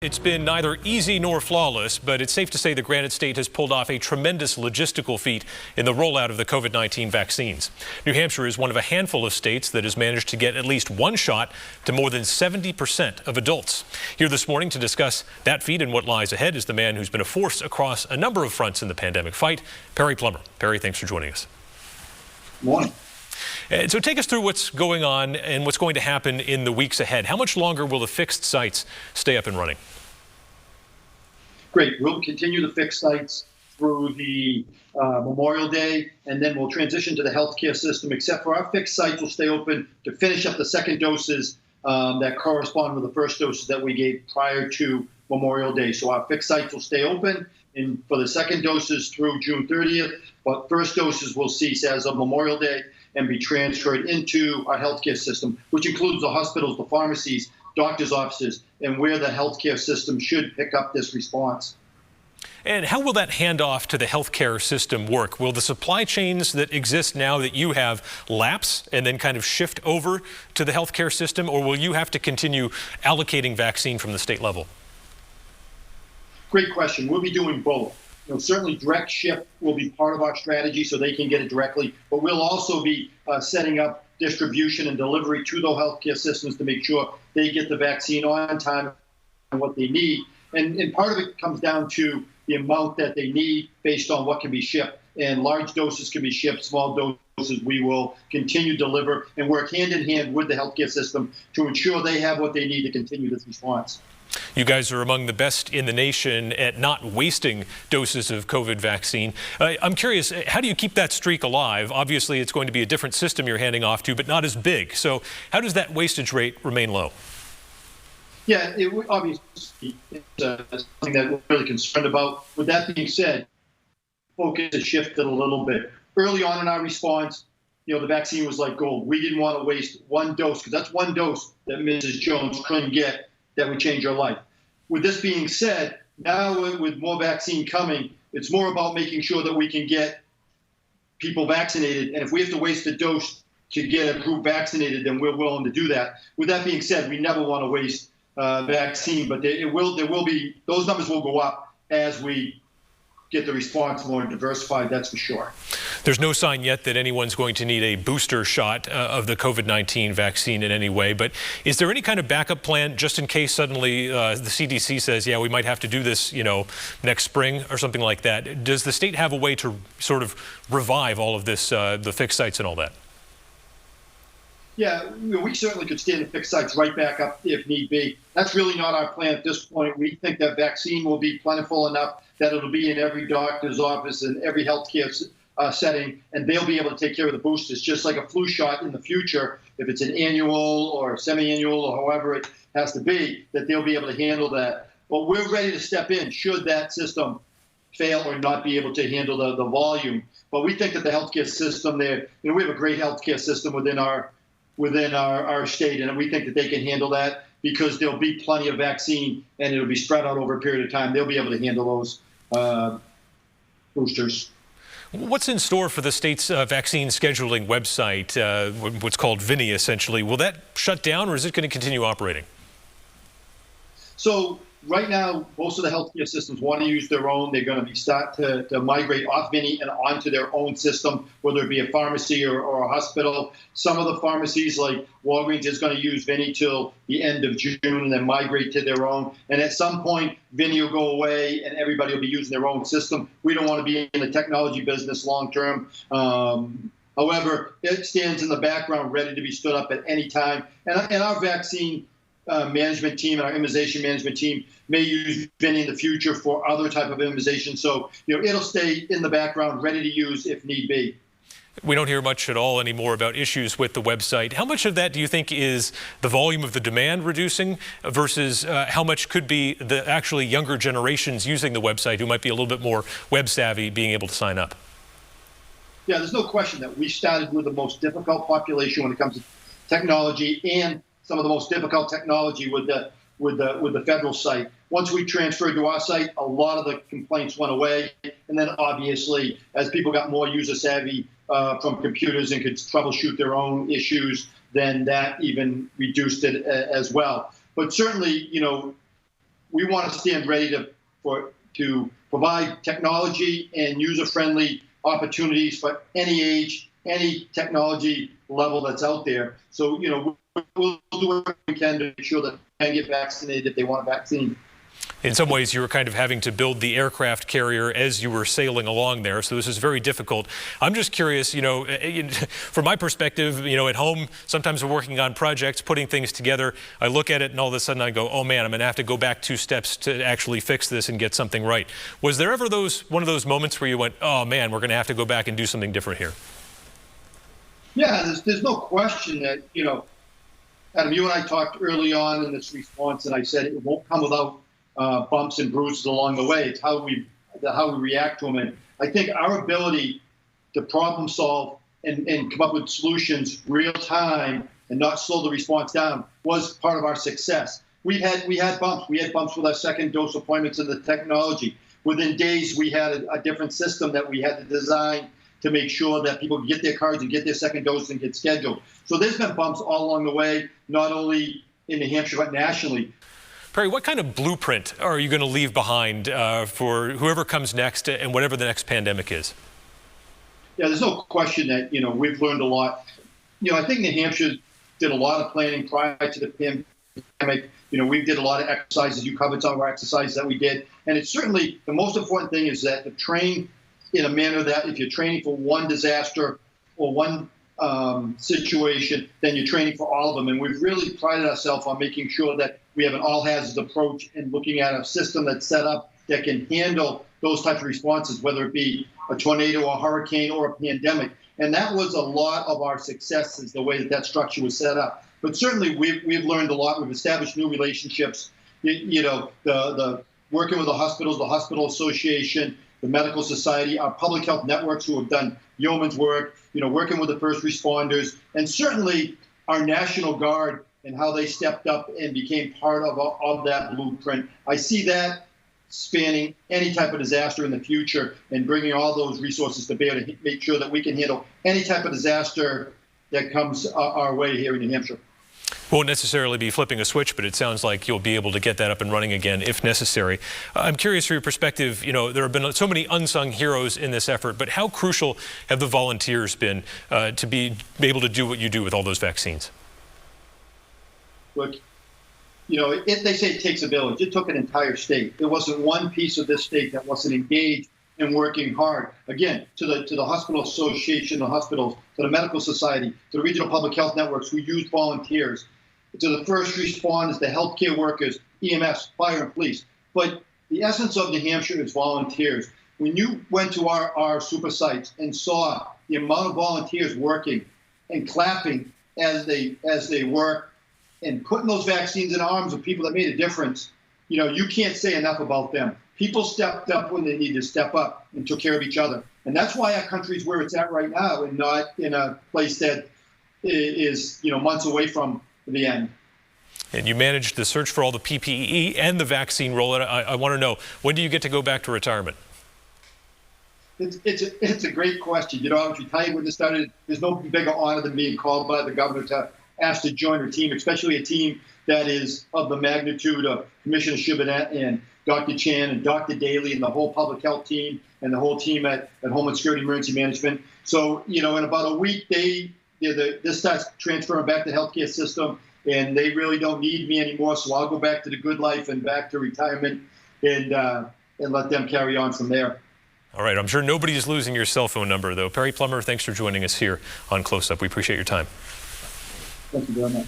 It's been neither easy nor flawless, but it's safe to say the Granite State has pulled off a tremendous logistical feat in the rollout of the COVID-19 vaccines. New Hampshire is one of a handful of states that has managed to get at least one shot to more than 70% of adults. Here this morning to discuss that feat and what lies ahead is the man who's been a force across a number of fronts in the pandemic fight, Perry Plummer. Perry, thanks for joining us. Morning. So take us through what's going on and what's going to happen in the weeks ahead. How much longer will the fixed sites stay up and running? Great. We'll continue the fixed sites through the Memorial Day, and then we'll transition to the healthcare system, except for our fixed sites will stay open to finish up the second doses that correspond with the first doses that we gave prior to Memorial Day. So our fixed sites will stay open and for the second doses through June 30th, but first doses will cease as of Memorial Day and be transferred into our healthcare system, which includes the hospitals, the pharmacies, doctors' offices, and where the healthcare system should pick up this response. And how will that handoff to the healthcare system work? Will the supply chains that exist now that you have lapse and then kind of shift over to the healthcare system, or will you have to continue allocating vaccine from the state level? Great question. We'll be doing both. Certainly direct ship will be part of our strategy so they can get it directly, but we'll also be setting up distribution and delivery to the healthcare systems to make sure they get the vaccine on time and what they need. And part of it comes down to the amount that they need based on what can be shipped. And large doses can be shipped, small doses we will continue to deliver and work hand in hand with the healthcare system to ensure they have what they need to continue this response. You guys are among the best in the nation at not wasting doses of COVID vaccine. I'm curious, how do you keep that streak alive? Obviously, it's going to be a different system you're handing off to, but not as big. So how does that wastage rate remain low? Yeah, obviously, it's something that we're really concerned about. With that being said, focus has shifted a little bit. Early on in our response, the vaccine was like gold. We didn't want to waste one dose, because that's one dose that Mrs. Jones couldn't get that would change her life. With this being said, now with more vaccine coming, it's more about making sure that we can get people vaccinated. And if we have to waste a dose to get a group vaccinated, then we're willing to do that. With that being said, we never want to waste vaccine, but there will be, those numbers will go up as we get the response more diversified, that's for sure. There's no sign yet that anyone's going to need a booster shot of the COVID-19 vaccine in any way, but is there any kind of backup plan just in case suddenly the CDC says, yeah, we might have to do this, next spring or something like that? Does the state have a way to sort of revive all of this, the fixed sites and all that? Yeah, we certainly could stand the fixed sites right back up if need be. That's really not our plan at this point. We think that vaccine will be plentiful enough that it'll be in every doctor's office and every healthcare setting, and they'll be able to take care of the boosters, just like a flu shot in the future, if it's an annual or semi-annual or however it has to be, that they'll be able to handle that. But we're ready to step in should that system fail or not be able to handle the volume. But we think that the healthcare system there, we have a great healthcare system within our state, and we think that they can handle that because there'll be plenty of vaccine and it'll be spread out over a period of time. They'll be able to handle those boosters. What's in store for the state's vaccine scheduling website, what's called Vinny, essentially? Will that shut down, or is it going to continue operating? So right now, most of the healthcare systems want to use their own. They're going to be start to migrate off Vinny and onto their own system, whether it be a pharmacy or a hospital. Some of the pharmacies, like Walgreens, is going to use Vinny till the end of June and then migrate to their own. And at some point, Vinny will go away and everybody will be using their own system. We don't want to be in the technology business long term. However, it stands in the background ready to be stood up at any time. And our vaccine management team and our immunization management team may use Vinny in the future for other type of immunization. So, it'll stay in the background, ready to use if need be. We don't hear much at all anymore about issues with the website. How much of that do you think is the volume of the demand reducing versus how much could be the actually younger generations using the website who might be a little bit more web savvy being able to sign up? Yeah, there's no question that we started with the most difficult population when it comes to technology and some of the most difficult technology with the federal site. Once we transferred to our site, a lot of the complaints went away. And then obviously, as people got more user savvy from computers and could troubleshoot their own issues, then that even reduced it as well. But certainly, we want to stand ready to provide technology and user-friendly opportunities for any age, any technology level that's out there. So, we'll do what we can to make sure that they can get vaccinated if they want a vaccine. In some ways, you were kind of having to build the aircraft carrier as you were sailing along there, so this is very difficult. I'm just curious, from my perspective, at home, sometimes we're working on projects, putting things together. I look at it and all of a sudden I go, oh man, I'm going to have to go back 2 steps to actually fix this and get something right. Was there ever one of those moments where you went, oh man, we're going to have to go back and do something different here? Yeah, there's no question that, Adam, you and I talked early on in this response, and I said it won't come without bumps and bruises along the way. It's how we react to them. And I think our ability to problem solve and come up with solutions real time and not slow the response down was part of our success. We had bumps. We had bumps with our second dose appointments in the technology. Within days, we had a different system that we had to design to make sure that people get their cards and get their second dose and get scheduled. So there's been bumps all along the way, not only in New Hampshire, but nationally. Perry, what kind of blueprint are you going to leave behind for whoever comes next and whatever the next pandemic is? Yeah, there's no question that, we've learned a lot. I think New Hampshire did a lot of planning prior to the pandemic. We did a lot of exercises. You covered some of our exercises that we did. And it's certainly the most important thing is that to train in a manner that if you're training for one disaster or one situation, then you're training for all of them. And we've really prided ourselves on making sure that we have an all-hazards approach and looking at a system that's set up that can handle those types of responses, whether it be a tornado, a hurricane, or a pandemic. And that was a lot of our successes, the way that structure was set up. But certainly we've learned a lot. We've established new relationships. The working with the hospitals, the hospital association, the medical society, our public health networks who have done yeoman's work, working with the first responders, and certainly our National Guard and how they stepped up and became part of that blueprint. I see that spanning any type of disaster in the future and bringing all those resources to bear to make sure that we can handle any type of disaster that comes our way here in New Hampshire. Won't necessarily be flipping a switch, but it sounds like you'll be able to get that up and running again if necessary. I'm curious for your perspective. There have been so many unsung heroes in this effort, but how crucial have the volunteers been to be able to do what you do with all those vaccines? Look, they say it takes a village. It took an entire state. There wasn't one piece of this state that wasn't engaged and working hard. Again, to the hospital association, the hospitals, to the medical society, to the regional public health networks who used volunteers, to the first responders, the healthcare workers, EMS, fire and police. But the essence of New Hampshire is volunteers. When you went to our super sites and saw the amount of volunteers working and clapping as they work and putting those vaccines in arms of people that made a difference, you can't say enough about them. People stepped up when they needed to step up and took care of each other. And that's why our country's where it's at right now and not in a place that is, months away from the end. And you managed the search for all the PPE and the vaccine rollout. I want to know, when do you get to go back to retirement? It's a great question. If you tell you when this started, there's no bigger honor than being called by the governor to ask to join her team, especially a team that is of the magnitude of Commissioner Shibinette and Dr. Chan and Dr. Daly and the whole public health team and the whole team at Homeland Security Emergency Management. So, in about a week, this starts transferring back to the healthcare system, and they really don't need me anymore. So I'll go back to the good life and back to retirement and let them carry on from there. All right. I'm sure nobody is losing your cell phone number, though. Perry Plummer, thanks for joining us here on Close Up. We appreciate your time. Thank you very much.